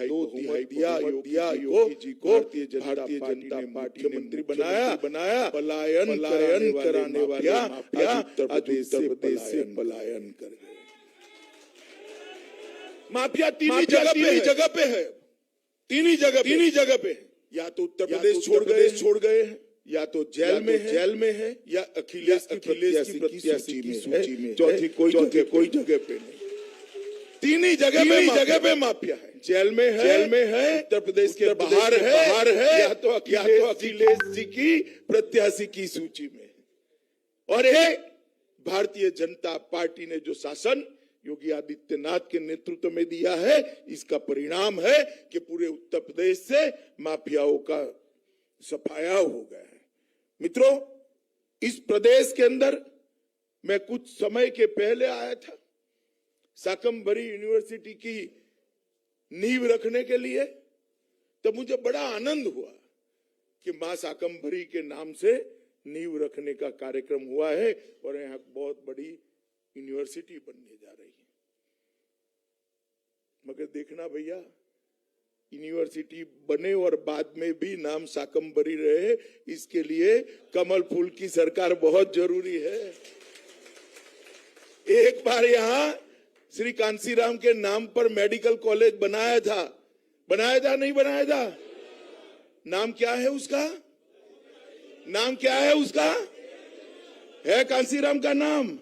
2/3 दिया योगी जी को भारतीय जनता पार्टी ने मंत्री बनाया। पलायन कराने वाले माफिया आज उत्तर प्रदेश से पलायन कर गए। माफिया तीन ही जगह पे है, तीन ही जगह पे है। या तो उत्तर प्रदेश छोड़ गए हैं, या तो जेल में है, या अखिलेश की प्रत्याशी की सूची में, चौथी कोई जगह पे नहीं। तीन ही जगह पे माफिया है। जेल में है, उत्तर प्रदेश के बाहर है, या तो अखिलेश जी की प्रत्याशी की सूची में। और ये भारतीय जनता पार्टी ने जो शासन योगी आदित्यनाथ के नेतृत्व में दिया है, इसका परिणाम है कि पूरे उत्तर प्रदेश से माफियाओं का सफाया हो गया है। मित्रों, इस प्रदेश के अंदर मैं कुछ समय के पहले आया था शाकंभरी यूनिवर्सिटी की नींव रखने के लिए। तब मुझे बड़ा आनंद हुआ कि मां शाकंभरी के नाम से नींव रखने का कार्यक्रम हुआ है और यहाँ बहुत बड़ी यूनिवर्सिटी बनने जा रही है। मगर देखना भैया, यूनिवर्सिटी बने और बाद में भी नाम शाकंभरी रहे, इसके लिए कमल फूल की सरकार बहुत जरूरी है। एक बार यहाँ श्री कांसीराम के नाम पर मेडिकल कॉलेज बनाया था, नहीं बनाया था? नाम क्या है उसका? है कांसीराम का नाम?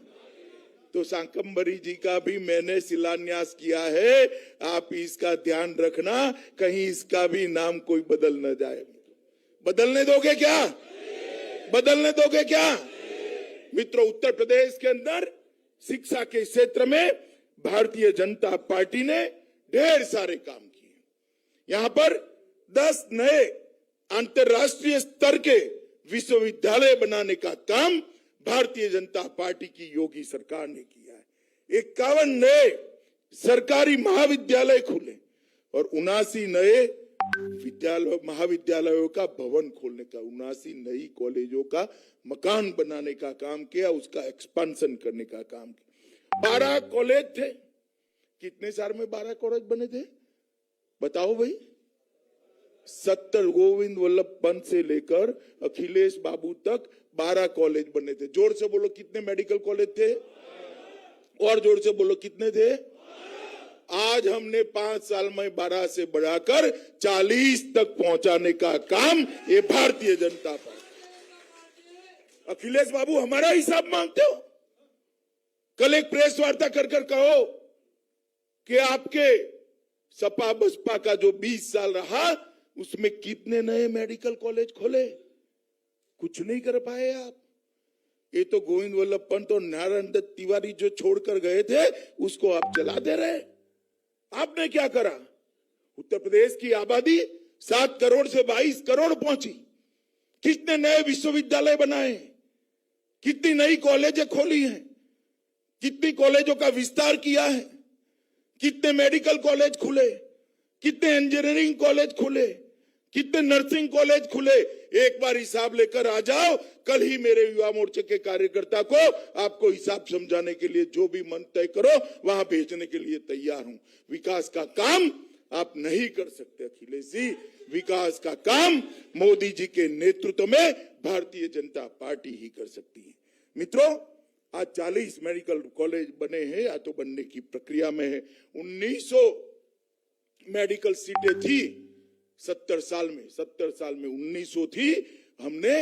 तो शाकंभरी जी का भी मैंने शिलान्यास किया है। आप इसका ध्यान रखना, कहीं इसका भी नाम कोई बदल न जाए। बदलने दोगे क्या? मित्रों, उत्तर प्रदेश के अंदर शिक्षा के क्षेत्र में भारतीय जनता पार्टी ने ढेर सारे काम किए। यहां पर 10 नए अंतर्राष्ट्रीय स्तर के विश्वविद्यालय बनाने का काम भारतीय जनता पार्टी की योगी सरकार ने किया है। 51 नए सरकारी महाविद्यालय खुले और 79 नए महाविद्यालयों का भवन खोलने का, 79 नई कॉलेजों का मकान बनाने का काम किया, उसका एक्सपेंशन करने का काम किया। 12 कॉलेज थे। कितने साल में 12 कॉलेज बने थे बताओ भाई? 70 गोविंद वल्लभ पंत से लेकर अखिलेश बाबू तक 12 कॉलेज बने थे। जोर से बोलो कितने मेडिकल कॉलेज थे? और जोर से बोलो कितने थे? आज हमने 5 साल में 12 से बढ़ाकर 40 तक पहुंचाने का काम ये भारतीय जनता पार्टी। अखिलेश बाबू हमारा हिसाब मांगते हो? कल एक प्रेस वार्ता कर कहो कि आपके सपा बसपा का जो 20 साल रहा उसमें कितने नए मेडिकल कॉलेज खोले? कुछ नहीं कर पाए आप। ये तो गोविंद वल्लभ पंत और नारायण दत्त तिवारी जो छोड़कर गए थे उसको आप चला दे रहे। आपने क्या करा? उत्तर प्रदेश की आबादी 7 करोड़ से 22 करोड़ पहुंची। कितने नए विश्वविद्यालय बनाए, कितनी नई कॉलेजें खोली हैं, कितनी कॉलेजों का विस्तार किया है, कितने मेडिकल कॉलेज खुले, कितने इंजीनियरिंग कॉलेज खुले, कितने नर्सिंग कॉलेज खुले। एक बार हिसाब लेकर आ जाओ। कल ही मेरे युवा मोर्चे के कार्यकर्ता को आपको हिसाब समझाने के लिए जो भी मन तय करो वहां भेजने के लिए तैयार हूं। विकास का काम आप नहीं कर सकते अखिलेश जी। विकास का काम मोदी जी के नेतृत्व में भारतीय जनता पार्टी ही कर सकती है। मित्रों, आज 40 मेडिकल कॉलेज बने हैं या तो बनने की प्रक्रिया में है। 1900 मेडिकल सीटें थी 70 साल में 1900 थी। हमने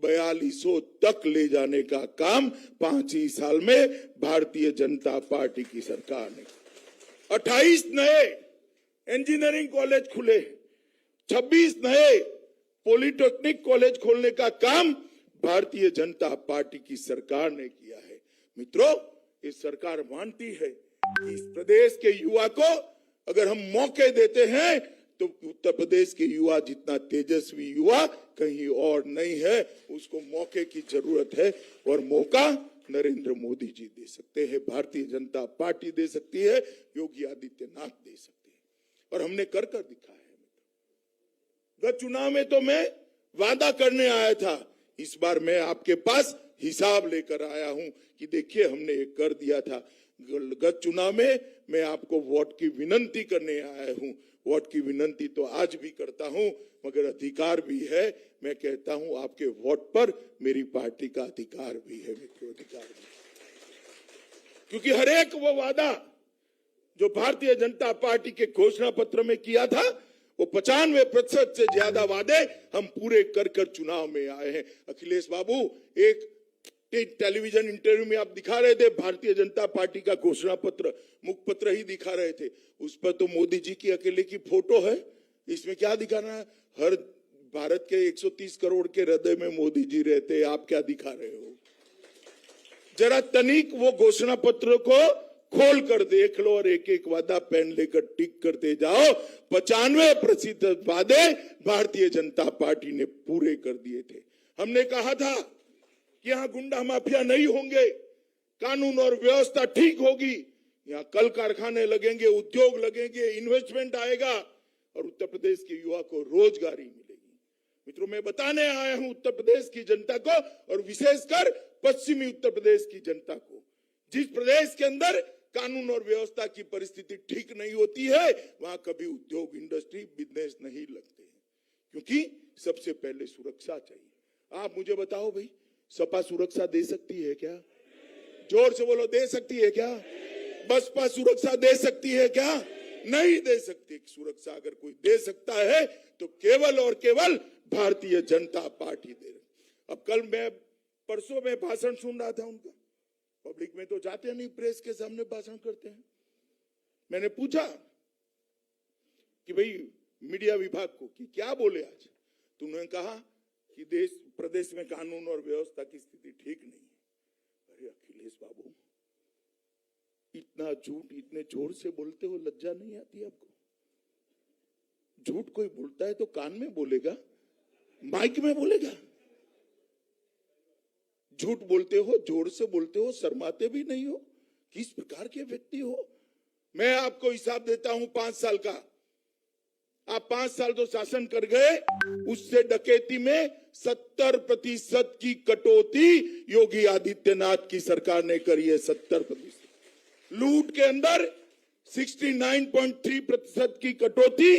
4200 तक ले जाने का काम 5 ही साल में भारतीय जनता पार्टी की सरकार ने। 28 नए इंजीनियरिंग कॉलेज खुले, 26 नए पॉलिटेक्निक कॉलेज खोलने का काम भारतीय जनता पार्टी की सरकार ने किया है। मित्रों, इस सरकार मानती है कि इस प्रदेश के युवा को अगर हम मौके देते हैं तो उत्तर प्रदेश के युवा जितना तेजस्वी युवा कहीं और नहीं है। उसको मौके की जरूरत है और मौका नरेंद्र मोदी जी दे सकते हैं, भारतीय जनता पार्टी दे सकती है, योगी आदित्यनाथ दे सकते हैं और हमने कर दिखा है। गत चुनाव में तो मैं वादा करने आया था, इस बार मैं आपके पास हिसाब लेकर आया हूं कि देखिए हमने ये कर दिया था। गत चुनाव में मैं आपको वोट की विनंती करने आया हूं। वोट की विनंती तो आज भी करता हूं, मगर अधिकार भी है। मैं कहता हूं आपके वोट पर मेरी पार्टी का अधिकार भी है, मित्रों, अधिकार भी। क्योंकि हर एक वो वादा जो भारतीय जनता पार्टी के घोषणा पत्र में किया था, वो 95% से ज्यादा वादे हम पूरे कर कर चुनाव में आए हैं। अखिलेश बाबू, एक टेलीविजन इंटरव्यू में आप दिखा रहे थे भारतीय जनता पार्टी का घोषणा पत्र, मुखपत्र ही दिखा रहे थे। उस पर तो मोदी जी की अकेले की फोटो है। इसमें क्या दिखाना है? हर भारत के 130 करोड़ के हृदय में मोदी जी रहते हैं। आप क्या दिखा रहे हो? जरा तनिक वो घोषणा पत्र को खोल कर देख लो और एक एक वादा पेन लेकर टिक करते जाओ। 95% वादे भारतीय जनता पार्टी ने पूरे कर दिए थे। हमने कहा था कि यहाँ गुंडा माफिया नहीं होंगे, कानून और व्यवस्था ठीक होगी, यहाँ कल कारखाने लगेंगे, उद्योग लगेंगे, इन्वेस्टमेंट आएगा और उत्तर प्रदेश के युवा को रोजगारी मिलेगी। मित्रों, मैं बताने आया हूं उत्तर प्रदेश की जनता को और विशेषकर पश्चिमी उत्तर प्रदेश की जनता को, जिस प्रदेश के अंदर कानून और व्यवस्था की परिस्थिति ठीक नहीं होती है, वहां कभी उद्योग, इंडस्ट्री, बिजनेस नहीं लगते हैं, क्योंकि सबसे पहले सुरक्षा चाहिए। आप मुझे बताओ भाई, सपा सुरक्षा दे सकती है क्या? जोर से बोलो, दे सकती है क्या? बसपा सुरक्षा दे सकती है क्या? नहीं दे सकती। सुरक्षा अगर कोई दे सकता है तो केवल और केवल भारतीय जनता पार्टी दे रही। अब कल मैं परसों में भाषण सुन रहा था उनका, पब्लिक में तो जाते नहीं, प्रेस के सामने भाषण करते हैं। मैंने पूछा कि भाई मीडिया विभाग को कि क्या बोले आज, तो उन्होंने कहा कि प्रदेश में कानून और व्यवस्था की स्थिति ठीक नहीं है। अरे अखिलेश बाबू, इतना झूठ इतने जोर से बोलते हो, लज्जा नहीं आती आपको? झूठ कोई बोलता है तो कान में बोलेगा, माइक में बोलेगा। झूठ बोलते हो, जोर से बोलते हो, शर्माते भी नहीं हो। किस प्रकार के व्यक्ति हो? मैं आपको हिसाब देता हूं 5 साल का। आप 5 साल तो शासन कर गए, उससे डकैती में 70% की कटौती योगी आदित्यनाथ की सरकार ने करी है। 70%। लूट के अंदर 69.3% की कटौती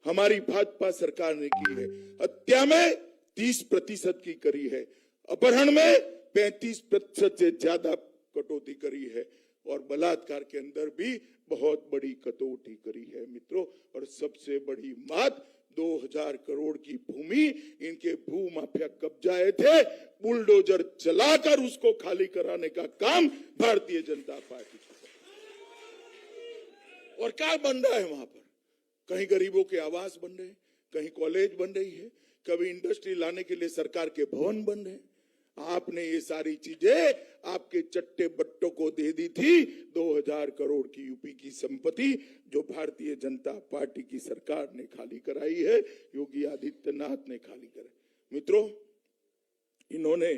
हमारी भाजपा सरकार ने की है। हत्या में 30% की करी है। अपहरण में 35% से ज्यादा कटौती करी है और बलात्कार के अंदर भी बहुत बड़ी कटौती करी है, मित्रों। और सबसे बड़ी बात, 2000 करोड़ की भूमि इनके भू माफिया कब्जाए थे, बुलडोजर चलाकर उसको खाली कराने का काम भारतीय जनता पार्टी की। और क्या बन रहा है वहां पर? कहीं गरीबों के आवास बन रहे हैं, कहीं कॉलेज बन रही है, कभी इंडस्ट्री लाने के लिए सरकार के भवन बन रहे हैं। आपने ये सारी चीजें आपके चट्टे बट्टों को दे दी थी। 2000 करोड़ की यूपी की संपत्ति जो भारतीय जनता पार्टी की सरकार ने खाली कराई है, योगी आदित्यनाथ ने खाली कराई। मित्रों, इन्होंने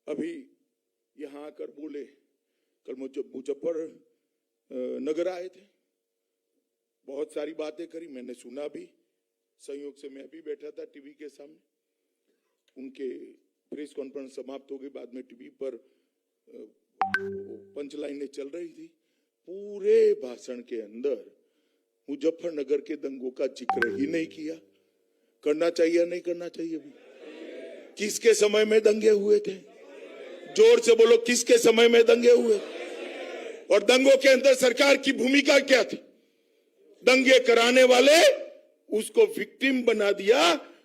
अभी यहां आकर बोले, कल मुजफ्फरनगर आए थे, बहुत सारी बातें करी, मैंने सुना भी। संयोग से मैं भी बैठा था टीवी के सामने। उनके प्रेस कॉन्फ्रेंस समाप्त हो गई, बाद में टीवी पर पंचलाइनें चल रही थी। पूरे भाषण के अंदर मुजफ्फरनगर के दंगों का जिक्र ही नहीं किया। करना चाहिए नहीं करना चाहिए? किसके समय में दंगे हुए थे? जोर से बोलो, किसके समय में दंगे हुए? और दंगों के अंदर सरकार की भूमिका क्या थी? दंगे कराने वाले उसको विक्टिम बना दिया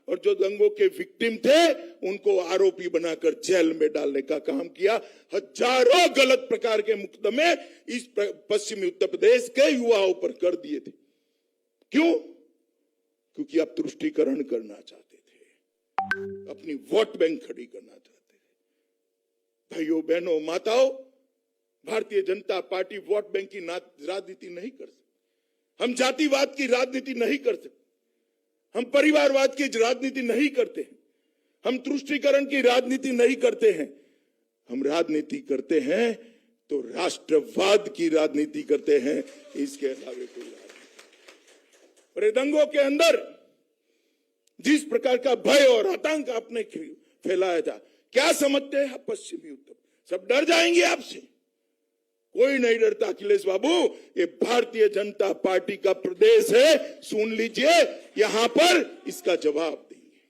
और जो दंगों के विक्टिम थे उनको आरोपी बनाकर जेल में डालने का काम किया। हजारों गलत प्रकार के मुकदमे इस पश्चिमी उत्तर प्रदेश के युवाओं पर कर दिए थे। क्यों? क्योंकि आप तुष्टीकरण करना चाहते थे, अपनी वोट बैंक खड़ी करना चाहते थे। भाइयों, बहनों, माताओं, Bharatiya Janata party vote bank की राजनीति नहीं कर सकती। हम जातिवाद की राजनीति नहीं कर सकते, हम परिवारवाद की राजनीति नहीं करते हैं, हम तुष्टीकरण की राजनीति नहीं करते हैं। हम राजनीति करते हैं तो राष्ट्रवाद की राजनीति करते हैं, इसके अलावा कोई राजनीति। और दंगों के अंदर जिस प्रकार का भय और आतंक आपने फैलाया था, क्या समझते हैं आप? पश्चिमी उत्तर सब डर जाएंगे आपसे। कोई नहीं डरता अखिलेश बाबू, ये भारतीय जनता पार्टी का प्रदेश है, सुन लीजिए, यहां पर इसका जवाब देंगे।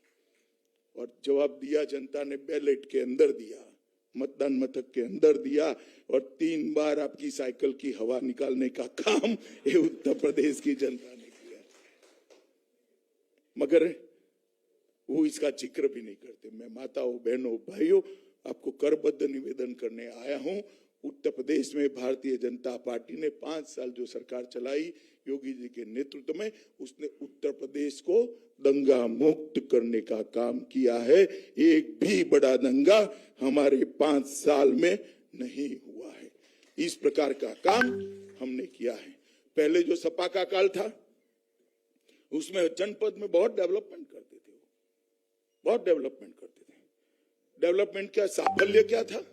और जवाब दिया जनता ने, बैलेट के अंदर दिया, मतदान मथक के अंदर दिया, और 3 बार आपकी साइकिल की हवा निकालने का काम ये उत्तर प्रदेश की जनता ने किया। मगर वो इसका जिक्र भी नहीं करते। मैं माताओं, बहनों, भाइयों, आपको करबद्ध निवेदन करने आया हूं। उत्तर प्रदेश में भारतीय जनता पार्टी ने 5 साल जो सरकार चलाई योगी जी के नेतृत्व में, उसने उत्तर प्रदेश को दंगा मुक्त करने का काम किया है। एक भी बड़ा दंगा हमारे 5 साल में नहीं हुआ है। इस प्रकार का काम हमने किया है। पहले जो सपा का काल था उसमें जनपद में बहुत डेवलपमेंट करते थे, बहुत डेवलपमेंट करते थे। डेवलपमेंट का साफल्य क्या था,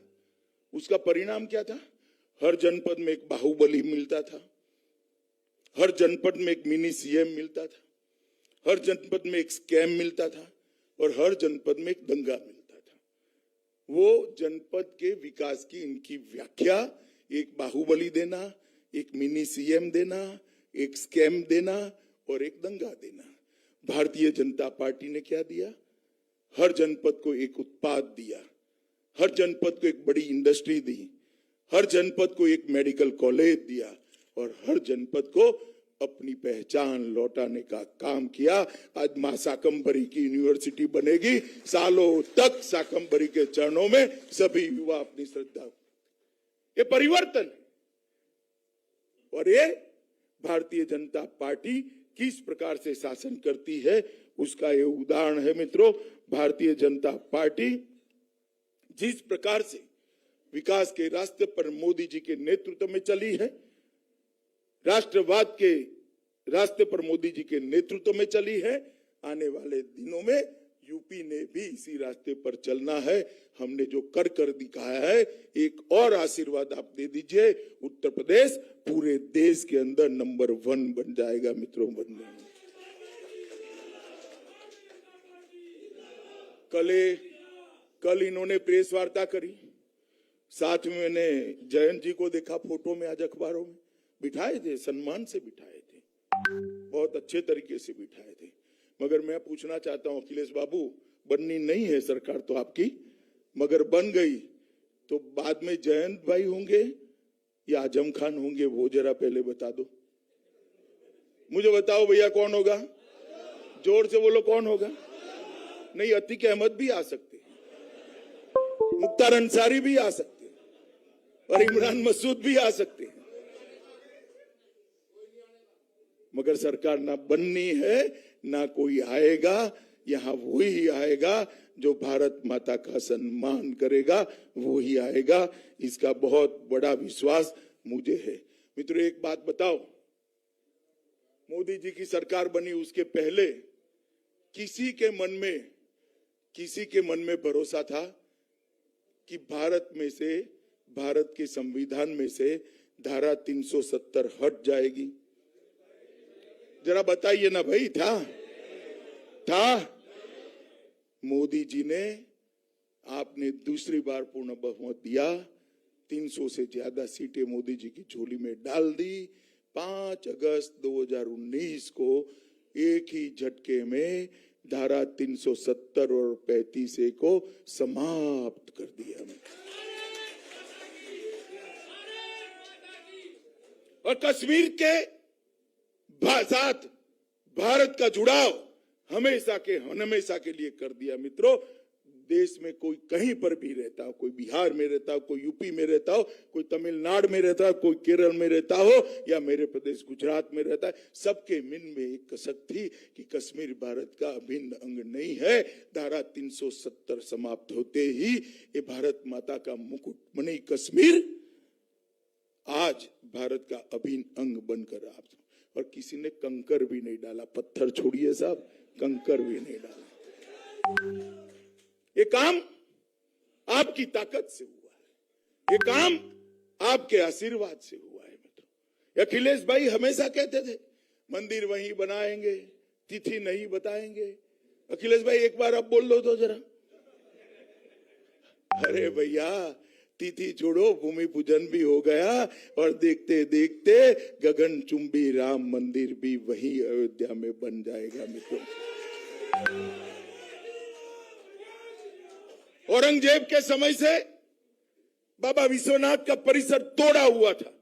उसका परिणाम क्या था? हर जनपद में एक बाहुबली मिलता था, हर जनपद में एक मिनी सीएम मिलता था, हर जनपद में एक स्कैम मिलता था, और हर जनपद में एक दंगा मिलता था। वो जनपद के विकास की इनकी व्याख्या, एक बाहुबली देना, एक मिनी सीएम देना, एक स्कैम देना और एक दंगा देना। भारतीय जनता पार्टी ने क्या दिया? हर जनपद को एक उत्पाद दिया, हर जनपद को एक बड़ी इंडस्ट्री दी, हर जनपद को एक मेडिकल कॉलेज दिया, और हर जनपद को अपनी पहचान लौटाने का काम किया। आज मां शाकंभरी की यूनिवर्सिटी बनेगी, सालों तक शाकंभरी के चरणों में सभी युवा अपनी श्रद्धा, ये परिवर्तन है। और ये भारतीय जनता पार्टी किस प्रकार से शासन करती है उसका ये उदाहरण है। मित्रों, भारतीय जनता पार्टी जिस प्रकार से विकास के रास्ते पर मोदी जी के नेतृत्व में चली है, राष्ट्रवाद के रास्ते पर मोदी जी के नेतृत्व में चली है, आने वाले दिनों में यूपी ने भी इसी रास्ते पर चलना है। हमने जो कर दिखाया है, एक और आशीर्वाद आप दे दीजिए, उत्तर प्रदेश पूरे देश के अंदर नंबर 1 बन जाएगा। मित्रों, बन जाएगा। कल इन्होंने प्रेस वार्ता करी, साथ में मैंने जयंत जी को देखा फोटो में, आज अखबारों में बिठाए थे, सम्मान से बिठाए थे, बहुत अच्छे तरीके से बिठाए थे। मगर मैं पूछना चाहता हूं अखिलेश बाबू, बननी नहीं है सरकार तो आपकी, मगर बन गई तो बाद में जयंत भाई होंगे या आजम खान होंगे, वो जरा पहले बता दो मुझे। बताओ भैया, कौन होगा? जोर से बोलो, कौन होगा? नहीं, अतीक अहमद भी आ सकते, मुख्तार अंसारी भी आ सकते, और इमरान मसूद भी आ सकते हैं। मगर सरकार ना बननी है, ना कोई आएगा। यहां वही आएगा जो भारत माता का सम्मान करेगा, वो ही आएगा। इसका बहुत बड़ा विश्वास मुझे है। मित्रों, एक बात बताओ, मोदी जी की सरकार बनी उसके पहले किसी के मन में भरोसा था कि भारत के संविधान में से धारा 370 हट जाएगी? जरा बताइए ना भाई, था? मोदी जी ने, आपने दूसरी बार पूर्ण बहुमत दिया, 300 से ज्यादा सीटें मोदी जी की झोली में डाल दी। 5 अगस्त 2019 को एक ही झटके में धारा 370 और 35A को समाप्त कर दिया। और कश्मीर के साथ भारत का जुड़ाव हमेशा के लिए कर दिया। मित्रों, देश में कोई कहीं पर भी रहता हो, कोई बिहार में रहता हो, कोई यूपी में रहता हो, कोई तमिलनाडु में रहता हो, कोई केरल में रहता हो, या मेरे प्रदेश गुजरात में रहता है, सबके मन में एक कसक थी कि कश्मीर भारत का अभिन्न अंग नहीं है। धारा 370 समाप्त होते ही ये भारत माता का मुकुटमणि कश्मीर आज भारत का अभिन्न अंग बनकर आप, और किसी ने कंकर भी नहीं डाला, पत्थर छोड़िए साहब, कंकर भी नहीं डाला। ये काम आपकी ताकत से हुआ है, ये काम आपके आशीर्वाद से हुआ है। मित्रों, अखिलेश भाई हमेशा कहते थे मंदिर वहीं बनाएंगे, तिथि नहीं बताएंगे। अखिलेश भाई एक बार अब बोल दो तो जरा। अरे भैया, तिथि छोड़ो, भूमि पूजन भी हो गया और देखते देखते गगन चुंबी राम मंदिर भी वही अयोध्या में बन जाएगा मित्रों। औरंगजेब के समय से बाबा विश्वनाथ का परिसर तोड़ा हुआ था।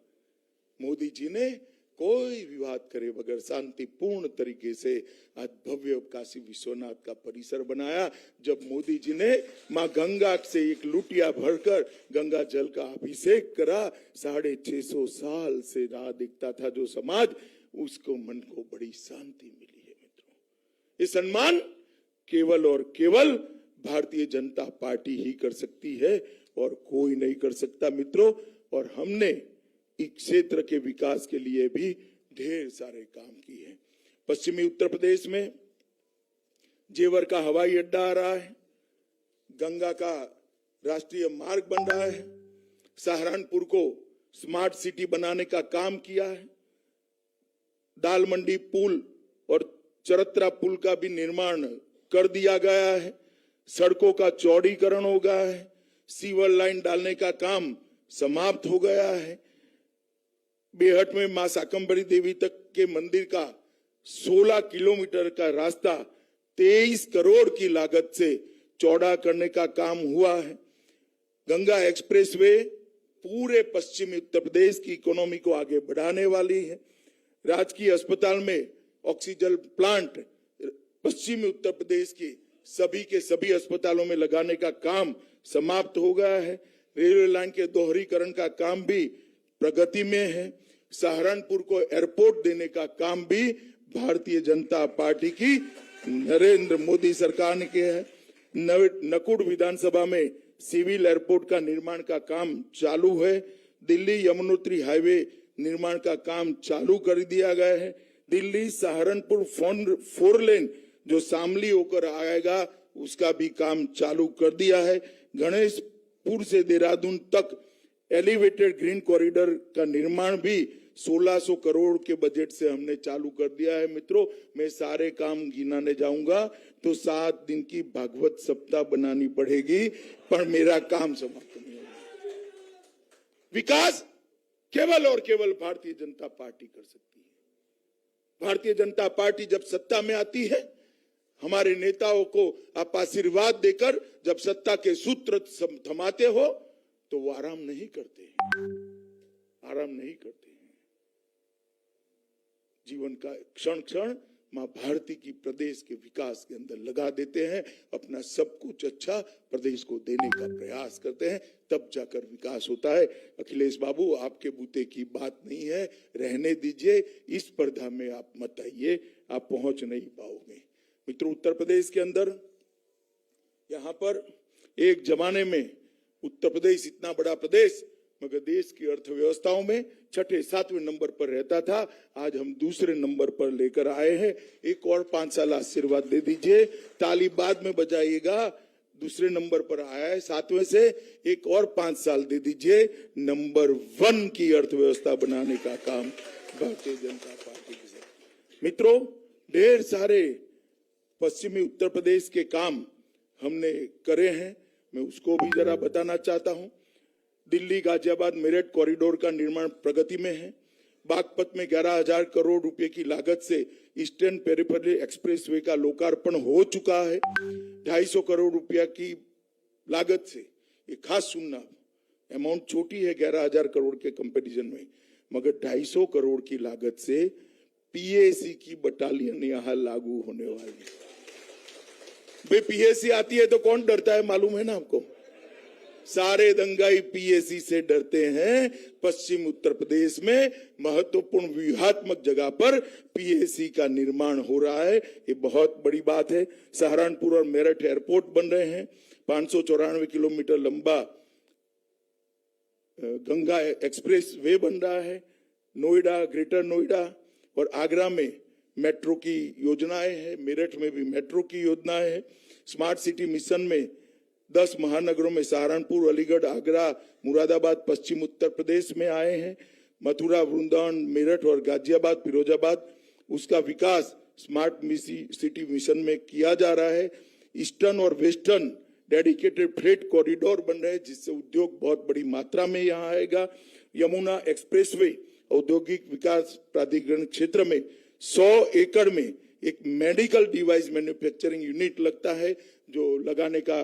मोदी जी ने कोई विवाद करे बगैर शांतिपूर्ण तरीके से आज भव्य काशी विश्वनाथ का परिसर बनाया। जब मोदी जी ने मां गंगा से एक लुटिया भरकर गंगा जल का अभिषेक करा, 650 साल से राह देखता था जो समाज, उसको मन को बड़ी शांति मिली है मित्रों। ये सम्मान केवल और केवल भारतीय जनता पार्टी ही कर सकती है और कोई नहीं कर सकता मित्रों। और हमने इस क्षेत्र के विकास के लिए भी ढेर सारे काम किए हैं। पश्चिमी उत्तर प्रदेश में जेवर का हवाई अड्डा आ रहा है, गंगा का राष्ट्रीय मार्ग बन रहा है, सहारनपुर को स्मार्ट सिटी बनाने का काम किया है, दाल मंडी पुल और चरत्रा पुल का भी निर्माण कर दिया गया है, सड़कों का चौड़ीकरण हो गया है, सीवर लाइन डालने का काम समाप्त हो गया है। बेहट में मां शाकंभरी देवी तक के मंदिर का 16 किलोमीटर का रास्ता 23 करोड़ की लागत से चौड़ा करने का काम हुआ है। गंगा एक्सप्रेसवे पूरे पश्चिमी उत्तर प्रदेश की इकोनॉमी को आगे बढ़ाने वाली है। राजकीय अस्पताल में ऑक्सीजन प्लांट पश्चिमी उत्तर प्रदेश की सभी के सभी अस्पतालों में लगाने का काम समाप्त हो गया है। रेलवे लाइन के दोहरीकरण का काम भी प्रगति में है। सहारनपुर को एयरपोर्ट देने का काम भी भारतीय जनता पार्टी की नरेंद्र मोदी सरकार ने किया है। नकुड़ विधानसभा में सिविल एयरपोर्ट का निर्माण का काम चालू है। दिल्ली यमुनोत्री हाईवे निर्माण का काम चालू कर दिया गया है। दिल्ली सहारनपुर 4 लेन जो शामली होकर आएगा उसका भी काम चालू कर दिया है। गणेशपुर से देहरादून तक एलिवेटेड ग्रीन कॉरिडोर का निर्माण भी 1600 करोड़ के बजट से हमने चालू कर दिया है। मित्रों, मैं सारे काम गिनाने जाऊंगा तो 7 दिन की भागवत सप्ताह बनानी पड़ेगी, पर मेरा काम समाप्त नहीं होगा। विकास केवल और केवल भारतीय जनता पार्टी कर सकती है। भारतीय जनता पार्टी जब सत्ता में आती है, हमारे नेताओं को आप आशीर्वाद देकर जब सत्ता के सूत्र थमाते हो तो वो आराम नहीं करते हैं। जीवन का क्षण क्षण मां भारती की प्रदेश के विकास के अंदर लगा देते हैं। अपना सब कुछ अच्छा प्रदेश को देने का प्रयास करते हैं, तब जाकर विकास होता है। अखिलेश बाबू, आपके बूते की बात नहीं है, रहने दीजिए। इस स्पर्धा में आप मत आइए, आप पहुंच नहीं पाओगे। मित्रों, उत्तर प्रदेश के अंदर यहां पर एक जमाने में उत्तर प्रदेश इतना बड़ा प्रदेश मगर देश की अर्थव्यवस्थाओं में 6-7वें नंबर पर रहता था। आज हम दूसरे नंबर पर लेकर आए हैं। एक और 5 साल आशीर्वाद दे दीजिए, ताली बाद में बजाइएगा। दूसरे नंबर पर आया है, 7वें से एक और 5 साल दे दीजिए। नंबर 1 की अर्थव्यवस्था बनाने का काम भारतीय जनता पार्टी की। मित्रों, ढेर सारे पश्चिमी उत्तर प्रदेश के काम हमने करे हैं, मैं उसको भी जरा बताना चाहता हूं। दिल्ली गाजियाबाद मेरठ कॉरिडोर का निर्माण प्रगति में है। बागपत में 11,000 करोड़ रुपए की लागत से ईस्टर्न पेरिफेरल एक्सप्रेसवे का लोकार्पण हो चुका है। 250 करोड़ रुपया की लागत से, ये खास सुनना, अमाउंट छोटी है 11,000 करोड़ के कंपैरिजन में, मगर 250 करोड़ की लागत से पीएसी की बटालियन यहां लागू होने वाली है। भाई, पीएसी आती है तो कौन डरता है मालूम है ना आपको? सारे दंगाई पीएसी से डरते हैं। पश्चिम उत्तर प्रदेश में महत्वपूर्ण व्यूहात्मक जगह पर पीएसी का निर्माण हो रहा है, ये बहुत बड़ी बात है। सहारनपुर और मेरठ एयरपोर्ट बन रहे हैं। 594 किलोमीटर लंबा गंगा एक्सप्रेस वे बन रहा है। नोएडा, ग्रेटर नोएडा और आगरा में मेट्रो की योजनाएं हैं। मेरठ में भी मेट्रो की योजनाएं हैं। स्मार्ट सिटी मिशन में 10 महानगरों में सहारनपुर, अलीगढ़, आगरा, मुरादाबाद पश्चिम उत्तर प्रदेश में आए हैं। मथुरा, वृंदावन, मेरठ और गाजियाबाद, फिरोजाबाद, उसका विकास स्मार्ट सिटी मिशन में किया जा रहा है। ईस्टर्न और वेस्टर्न डेडिकेटेड फ्रेट कॉरिडोर बन रहे हैं जिससे उद्योग बहुत बड़ी मात्रा में यहाँ आएगा। यमुना एक्सप्रेसवे औद्योगिक विकास प्राधिकरण क्षेत्र में 100 एकड़ में एक मेडिकल डिवाइस मैन्युफैक्चरिंग यूनिट लगता है जो लगाने का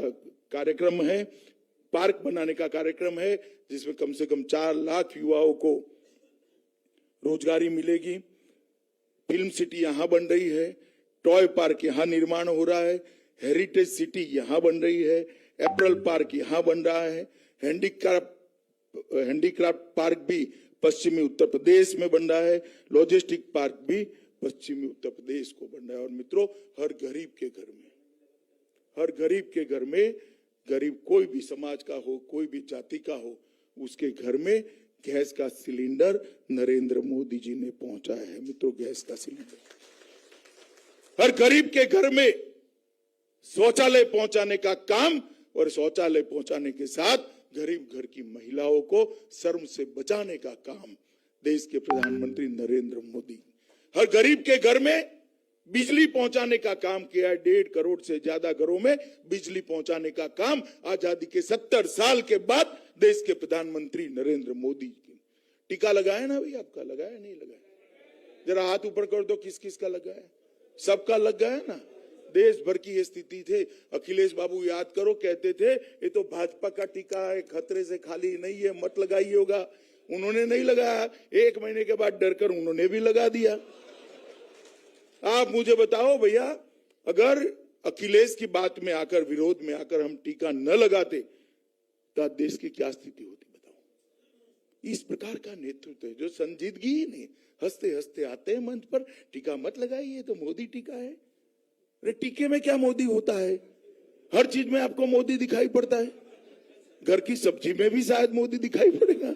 कार्यक्रम है। पार्क बनाने का कार्यक्रम है जिसमें कम से कम 4 लाख युवाओं को रोजगारी मिलेगी। फिल्म सिटी यहाँ बन रही है, टॉय पार्क यहाँ निर्माण हो रहा है, हेरिटेज सिटी यहाँ बन रही है, एपरल पार्क यहाँ बन रहा है, हैंडीक्राफ्ट पार्क भी पश्चिमी उत्तर प्रदेश में बन रहा है, लॉजिस्टिक पार्क भी पश्चिमी उत्तर प्रदेश को बन रहा है। और मित्रों, हर गरीब के घर में गरीब कोई भी समाज का हो, कोई भी जाति का हो, उसके घर में गैस का सिलेंडर नरेंद्र मोदी जी ने पहुंचाया है। मित्रों, गैस का सिलेंडर हर गरीब के घर में शौचालय पहुंचाने का काम, और शौचालय पहुंचाने के साथ गरीब घर की महिलाओं को शर्म से बचाने का काम देश के प्रधानमंत्री नरेंद्र मोदी हर गरीब के घर में बिजली पहुंचाने का काम किया है। 1.5 करोड़ से ज्यादा घरों में बिजली पहुंचाने का काम आजादी के 70 साल के बाद देश के प्रधानमंत्री नरेंद्र मोदी की। टीका लगाया ना भाई, आपका लगाया नहीं लगाया? जरा हाथ ऊपर कर दो, किस किस का लगाया? सबका लग गया ना। देश भर की ये स्थिति थे। अखिलेश बाबू याद करो, कहते थे ये तो भाजपा का टीका है, खतरे से खाली नहीं है, मत लगाइए होगा। उन्होंने नहीं लगाया, 1 महीने के बाद डरकर उन्होंने भी लगा दिया। आप मुझे बताओ भैया, अगर अखिलेश की बात में आकर, विरोध में आकर हम टीका न लगाते तो देश की क्या स्थिति होती बताओ। इस प्रकार का नेतृत्व है जो संजीदगी ही नहीं, हंसते हंसते आते हैं मंच पर, टीका मत लगाइए तो मोदी टीका है। अरे टीके में क्या मोदी होता है? हर चीज में आपको मोदी दिखाई पड़ता है, घर की सब्जी में भी शायद मोदी दिखाई पड़ेगा।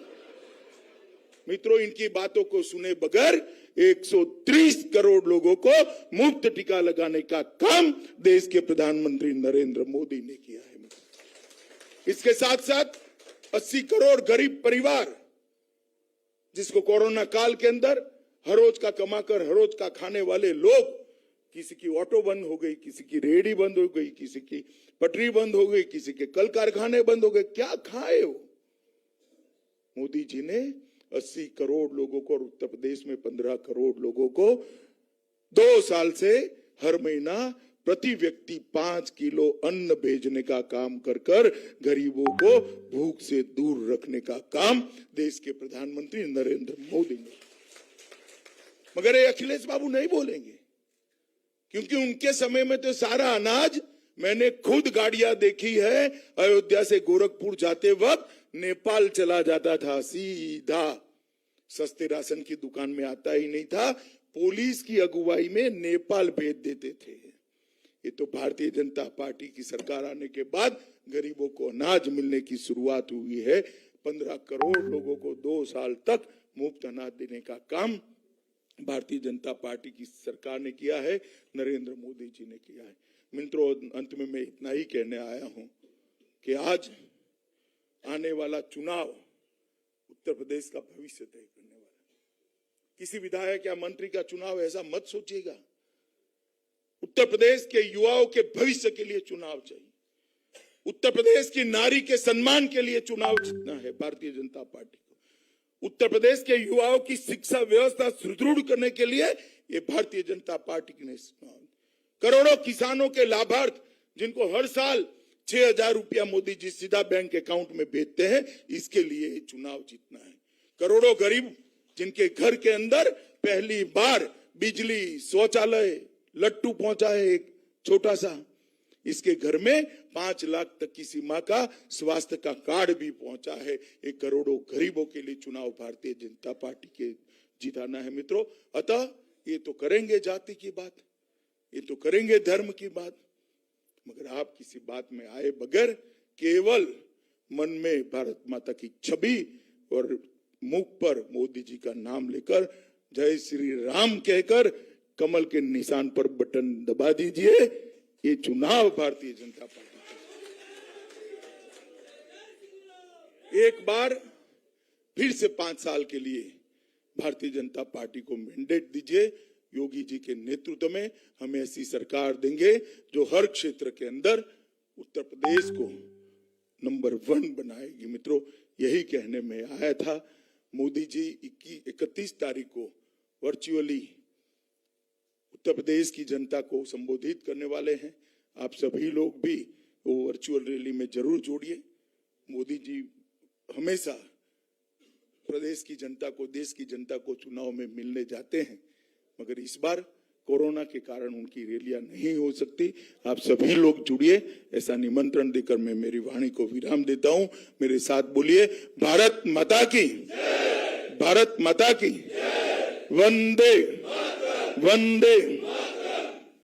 मित्रों, इनकी बातों को सुने बगैर 130 करोड़ लोगों को मुफ्त टीका लगाने का काम देश के प्रधानमंत्री नरेंद्र मोदी ने किया है। इसके साथ साथ 80 करोड़ गरीब परिवार, जिसको कोरोना काल के अंदर हर रोज का कमाकर हर रोज का खाने वाले लोग, किसी की ऑटो बंद हो गई, किसी की रेहड़ी बंद हो गई, किसी की पटरी बंद हो गई, किसी के कल कारखाने बंद हो गए, क्या खाए हो? मोदी जी ने 80 करोड़ लोगों को और उत्तर प्रदेश में 15 करोड़ लोगों को 2 साल से हर महीना प्रति व्यक्ति 5 किलो अन्न भेजने का काम कर कर गरीबों को भूख से दूर रखने का काम देश के प्रधानमंत्री नरेंद्र मोदी ने। मगर ये अखिलेश बाबू नहीं बोलेंगे, क्योंकि उनके समय में तो सारा अनाज, मैंने खुद गाड़ियां देखी है, अयोध्या से गोरखपुर जाते वक्त नेपाल चला जाता था सीधा। सस्ते राशन की दुकान में आता ही नहीं था, पुलिस की अगुवाई में नेपाल भेज देते थे। ये तो भारतीय जनता पार्टी की सरकार आने के बाद गरीबों को अनाज मिलने की शुरुआत हुई है। 15 करोड़ लोगों को 2 साल तक मुफ्त अनाज देने का काम भारतीय जनता पार्टी की सरकार ने किया है, नरेंद्र मोदी जी ने किया है। मित्रों, अंत में मैं इतना ही कहने आया हूं कि आज आने वाला चुनाव उत्तर प्रदेश का भविष्य तय करने वाला है। किसी विधायक या मंत्री का चुनाव ऐसा मत सोचिएगा। उत्तर प्रदेश के युवाओं के भविष्य के लिए चुनाव चाहिए। उत्तर प्रदेश की नारी के सम्मान के लिए चुनाव जीतना है भारतीय जनता पार्टी को। उत्तर प्रदेश के युवाओं की शिक्षा व्यवस्था सुदृढ़ करने के लिए ये भारतीय जनता पार्टी ने करोड़ों किसानों के लाभार्थ, जिनको हर साल 6,000 रुपया मोदी जी सीधा बैंक अकाउंट में भेजते हैं, इसके लिए चुनाव जीतना है। करोड़ों गरीब जिनके घर के अंदर पहली बार बिजली, शौचालय, लट्टू पहुंचा है एक छोटा सा, इसके घर में 5 लाख तक की सीमा का स्वास्थ्य का कार्ड भी पहुंचा है। एक करोड़ों गरीबों के लिए चुनाव भारतीय जनता पार्टी के जिताना है। मित्रों, अतः ये तो करेंगे जाति की बात, ये तो करेंगे धर्म की बात, मगर आप किसी बात में आए बगैर केवल मन में भारत माता की छवि और मुख पर मोदी जी का नाम लेकर जय श्री राम कहकर कमल के निशान पर बटन दबा दीजिए। ये चुनाव भारतीय जनता पार्टी का। एक बार फिर से 5 साल के लिए भारतीय जनता पार्टी को मैंडेट दीजिए। योगी जी के नेतृत्व में हम ऐसी सरकार देंगे जो हर क्षेत्र के अंदर उत्तर प्रदेश को नंबर 1 बनाएगी। मित्रों, यही कहने में आया था। मोदी जी 31 तारीख को वर्चुअली उत्तर प्रदेश की जनता को संबोधित करने वाले हैं। आप सभी लोग भी वो वर्चुअल रैली में जरूर जोड़िए। मोदी जी हमेशा प्रदेश की जनता को, देश की जनता को चुनाव में मिलने जाते हैं, मगर इस बार कोरोना के कारण उनकी रैलियां नहीं हो सकती। आप सभी लोग जुड़िए, ऐसा निमंत्रण देकर मैं मेरी वाणी को विराम देता हूं। मेरे साथ बोलिए, भारत माता की, भारत माता की, वंदे वंदे